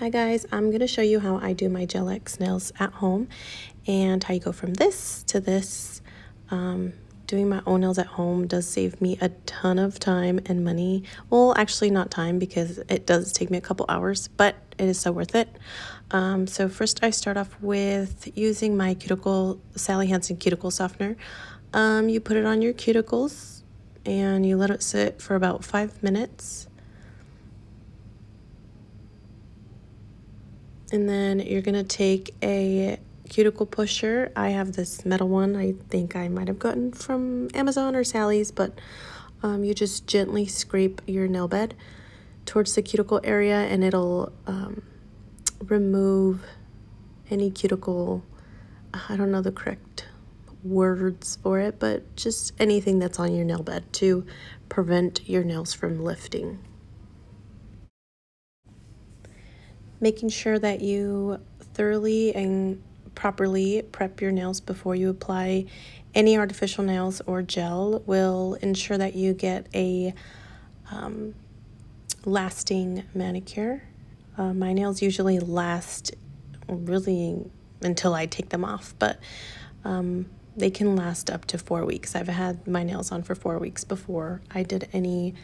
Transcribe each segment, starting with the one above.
Hi guys, I'm going to show you how I do my Gel X nails at home and how you go from this to this. Doing my own nails at home does save me a ton of time and money. Well, actually not time because it does take me a couple hours, but it is so worth it. So first I start off with using my Sally Hansen cuticle softener. You put it on your cuticles and you let it sit for about 5 minutes. And then you're going to take a cuticle pusher. I have this metal one. I think I might have gotten from Amazon or Sally's, but you just gently scrape your nail bed towards the cuticle area and it'll remove any cuticle, I don't know the correct words for it, but just anything that's on your nail bed to prevent your nails from lifting. Making sure that you thoroughly and properly prep your nails before you apply any artificial nails or gel will ensure that you get a lasting manicure. My nails usually last really until I take them off, but they can last up to 4 weeks. I've had my nails on for 4 weeks before I did any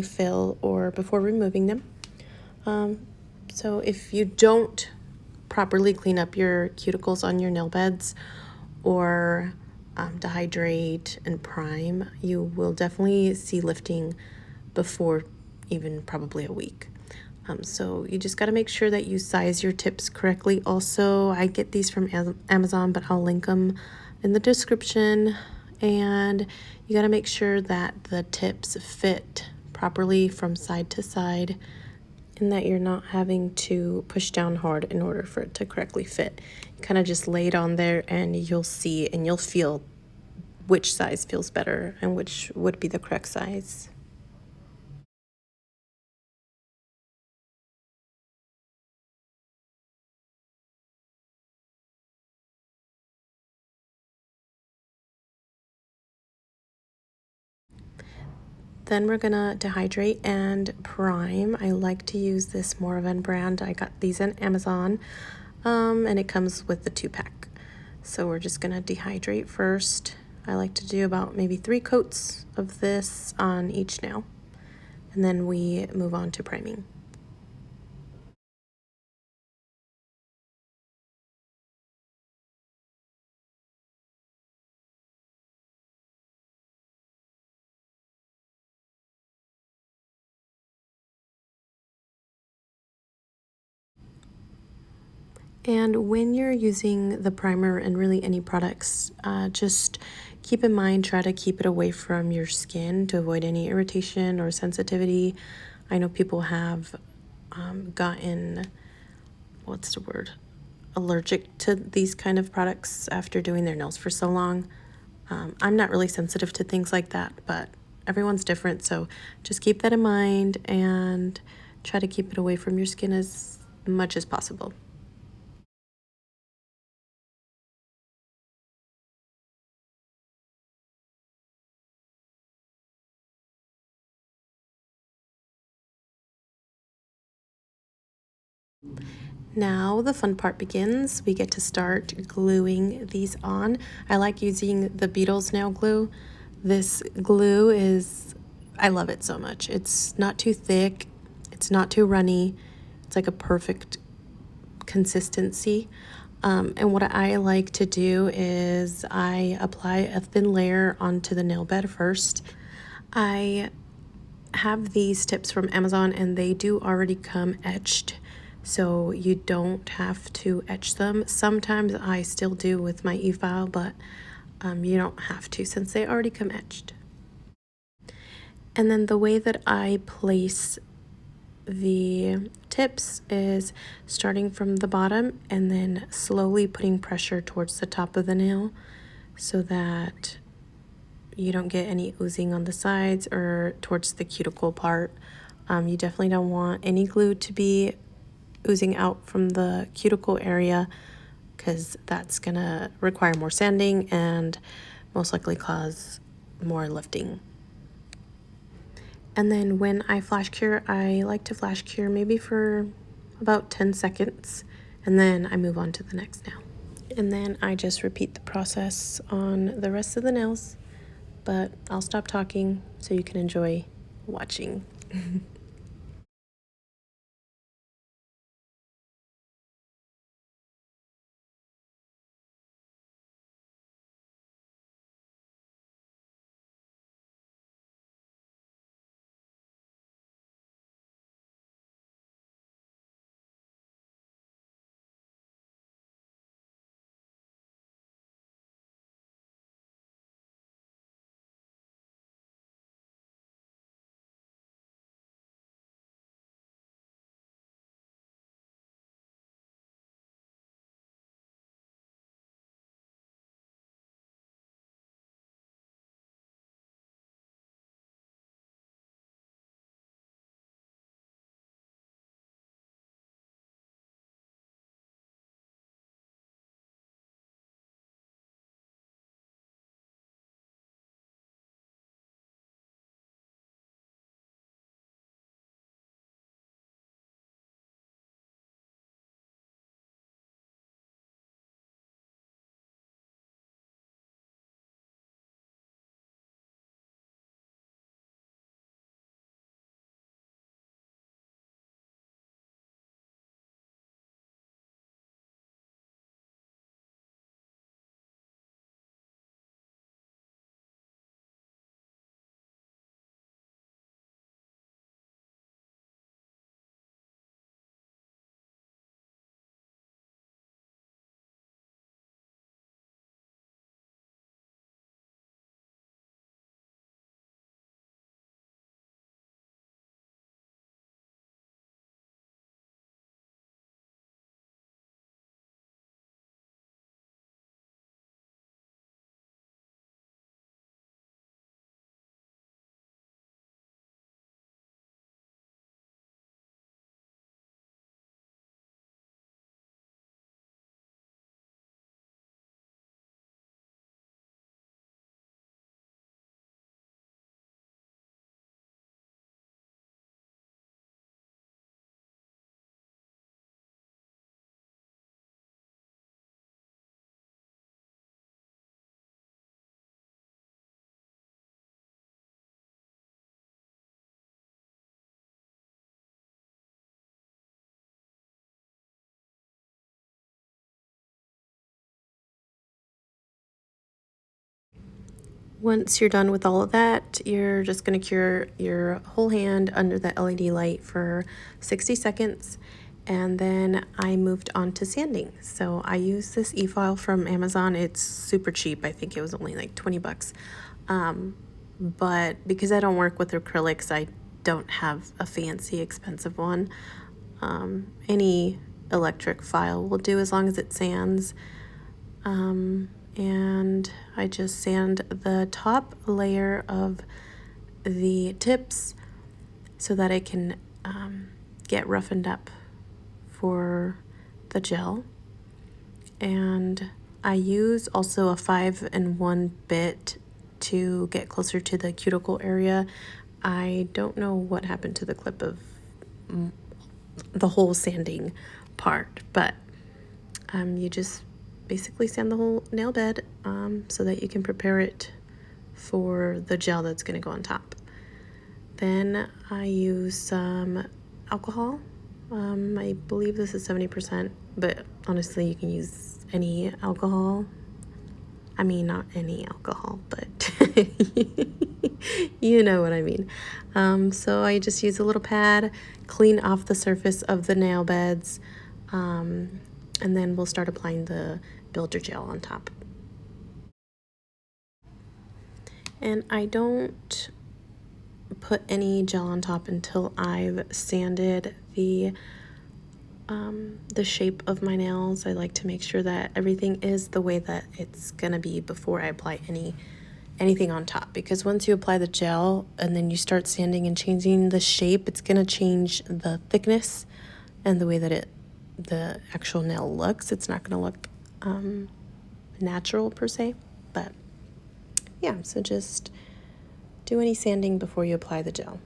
fill or before removing them. So if you don't properly clean up your cuticles on your nail beds or dehydrate and prime, you will definitely see lifting before even probably a week. So you just got to make sure that you size your tips correctly. Also, I get these from Amazon, but I'll link them in the description. And you got to make sure that the tips fit properly from side to side and that you're not having to push down hard in order for it to correctly fit. Kind of just lay it on there and you'll see and you'll feel which size feels better and which would be the correct size. Then we're gonna dehydrate and prime. I like to use this Moravan brand. I got these on Amazon, and it comes with the 2-pack. So we're just gonna dehydrate first. I like to do about maybe 3 coats of this on each nail, and then we move on to priming. And when you're using the primer and really any products, just keep in mind, try to keep it away from your skin to avoid any irritation or sensitivity. I know people have gotten, what's the word, allergic to these kind of products after doing their nails for so long. I'm not really sensitive to things like that, but everyone's different. So just keep that in mind and try to keep it away from your skin as much as possible. Now the fun part begins. We get to start gluing these on. I like using the Beetles nail glue. This glue I love it so much. It's not too thick, it's not too runny. It's like a perfect consistency. And what I like to do is I apply a thin layer onto the nail bed first. I have these tips from Amazon and they do already come etched, so you don't have to etch them. Sometimes I still do with my e-file, but you don't have to since they already come etched. And then the way that I place the tips is starting from the bottom and then slowly putting pressure towards the top of the nail so that you don't get any oozing on the sides or towards the cuticle part. You definitely don't want any glue to be oozing out from the cuticle area because that's gonna require more sanding and most likely cause more lifting. And then when I flash cure, I like to flash cure maybe for about 10 seconds, and then I move on to the next nail. And then I just repeat the process on the rest of the nails, but I'll stop talking so you can enjoy watching. Once you're done with all of that, you're just going to cure your whole hand under the LED light for 60 seconds. And then I moved on to sanding. So I use this e-file from Amazon. It's super cheap. I think it was only like 20 bucks. But because I don't work with acrylics, I don't have a fancy, expensive one. Any electric file will do as long as it sands. And I just sand the top layer of the tips so that it can get roughened up for the gel. And I use also a 5-in-1 bit to get closer to the cuticle area. I don't know what happened to the clip of the whole sanding part, but you just basically sand the whole nail bed so that you can prepare it for the gel that's going to go on top. Then I use some alcohol. I believe this is 70%, but honestly you can use any alcohol. I mean, not any alcohol, but you know what I mean. So I just use a little pad, clean off the surface of the nail beds, and then we'll start applying the builder gel on top. And I don't put any gel on top until I've sanded the shape of my nails. I like to make sure that everything is the way that it's gonna be before I apply anything on top, because once you apply the gel and then you start sanding and changing the shape, it's gonna change the thickness and the way that the actual nail looks. It's not gonna look natural per se, but yeah, so just do any sanding before you apply the gel.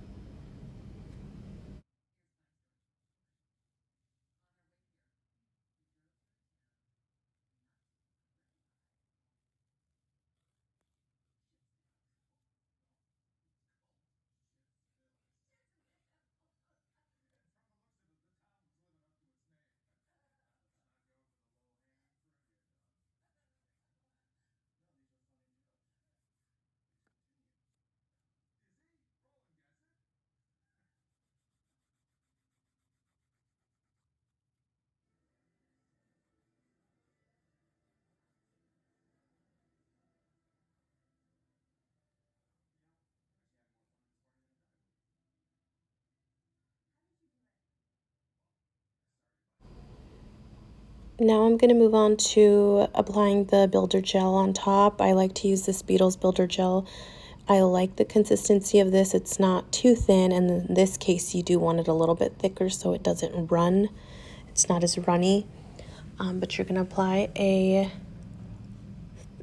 Now I'm going to move on to applying the builder gel on top. I like to use this Beetles builder gel. I like the consistency of this. It's not too thin, and in this case you do want it a little bit thicker so it doesn't run. It's not as runny. But you're going to apply a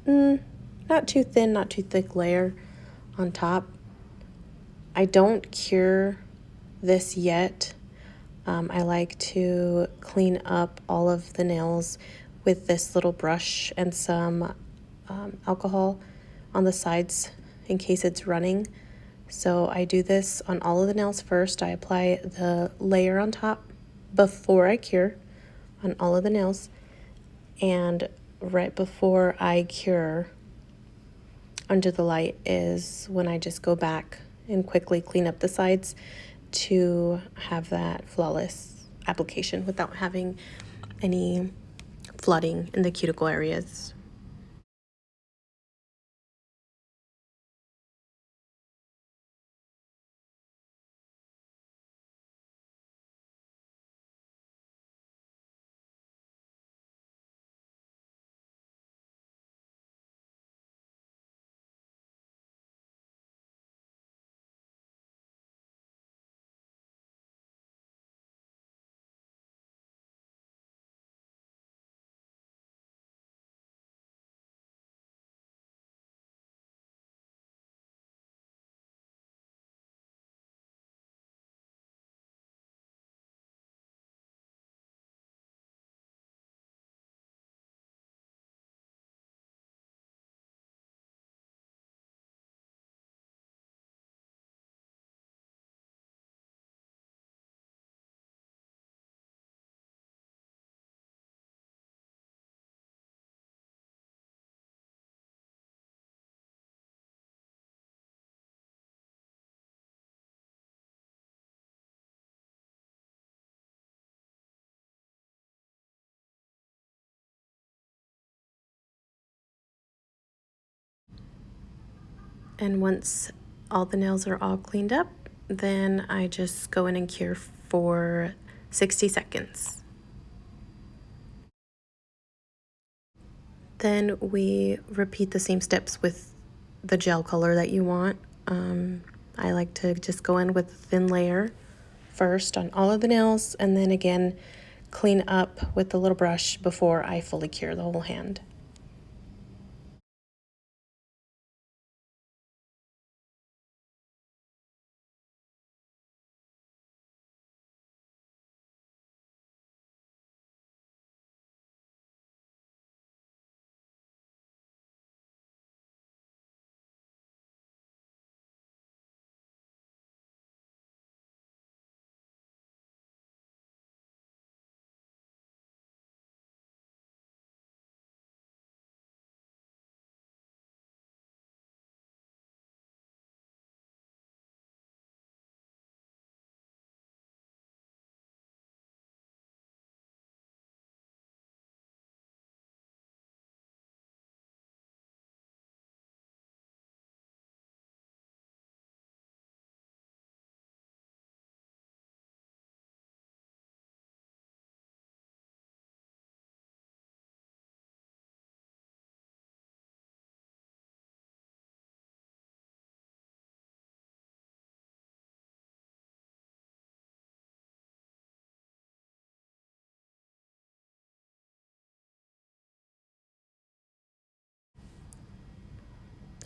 not too thin, not too thick layer on top. I don't cure this yet. I like to clean up all of the nails with this little brush and some alcohol on the sides in case it's running. So I do this on all of the nails first. I apply the layer on top before I cure on all of the nails. And right before I cure under the light is when I just go back and quickly clean up the sides to have that flawless application without having any flooding in the cuticle areas. And once all the nails are all cleaned up, then I just go in and cure for 60 seconds. Then we repeat the same steps with the gel color that you want. I like to just go in with a thin layer first on all of the nails, and then again clean up with the little brush before I fully cure the whole hand.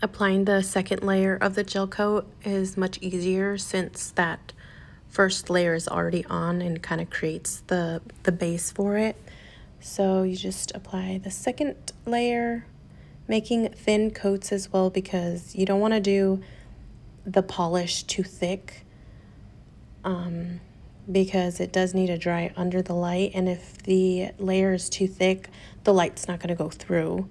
Applying the second layer of the gel coat is much easier since that first layer is already on and kind of creates the base for it. So you just apply the second layer, making thin coats as well because you don't want to do the polish too thick, because it does need to dry under the light, and if the layer is too thick, the light's not going to go through,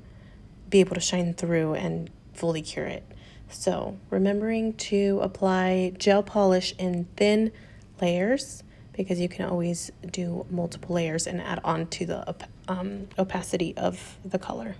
be able to shine through and fully cure it. So remembering to apply gel polish in thin layers, because you can always do multiple layers and add on to the opacity of the color.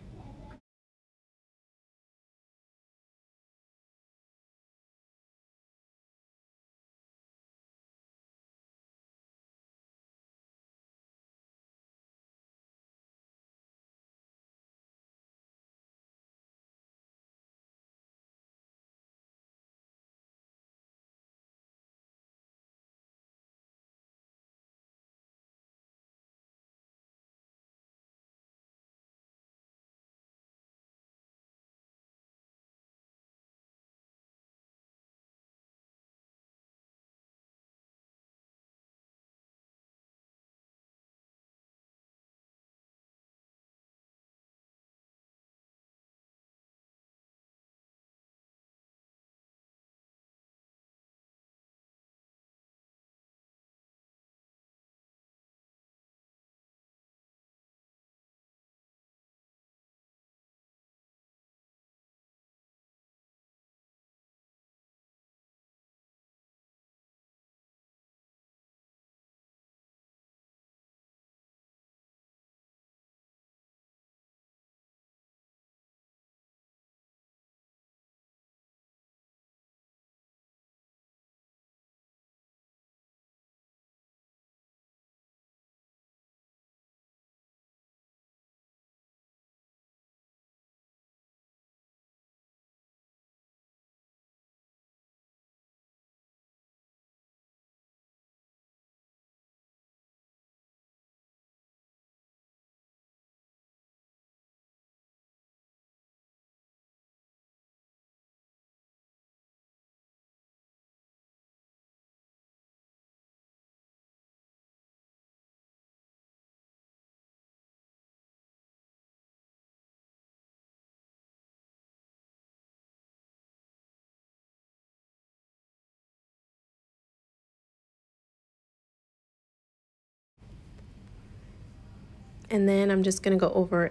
And then I'm just going to go over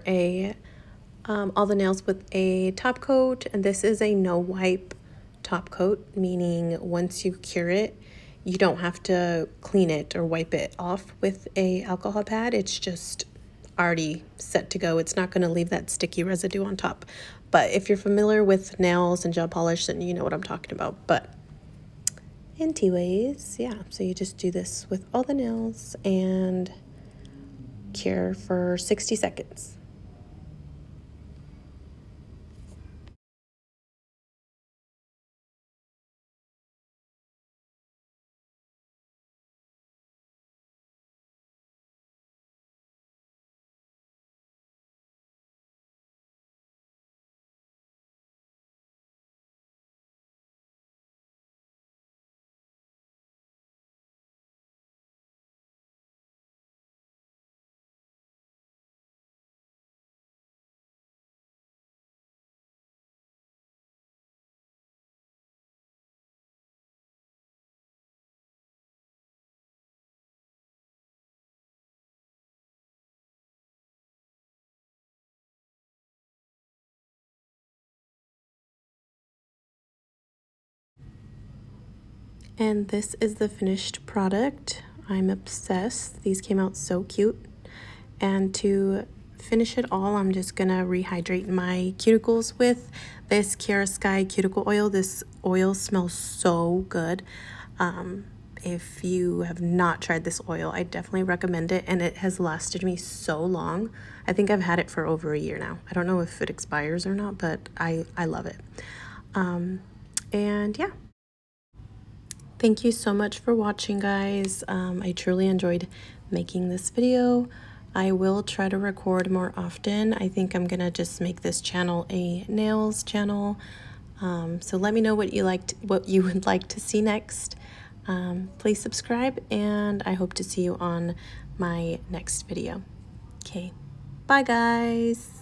all the nails with a top coat. And this is a no wipe top coat, meaning once you cure it, you don't have to clean it or wipe it off with a alcohol pad. It's just already set to go. It's not going to leave that sticky residue on top. But if you're familiar with nails and gel polish, then you know what I'm talking about. But anyways, yeah, so you just do this with all the nails and cure for 60 seconds. And this is the finished product. I'm obsessed. These came out so cute. And to finish it all, I'm just gonna rehydrate my cuticles with this Kiara Sky cuticle oil. This oil smells so good. If you have not tried this oil, I definitely recommend it, and it has lasted me so long. I think I've had it for over a year now. I don't know if it expires or not, but I love it. And yeah. Thank you so much for watching, guys. I truly enjoyed making this video. I will try to record more often. I think I'm gonna just make this channel a nails channel. So let me know what you would like to see next. Please subscribe, and I hope to see you on my next video. Okay, bye guys.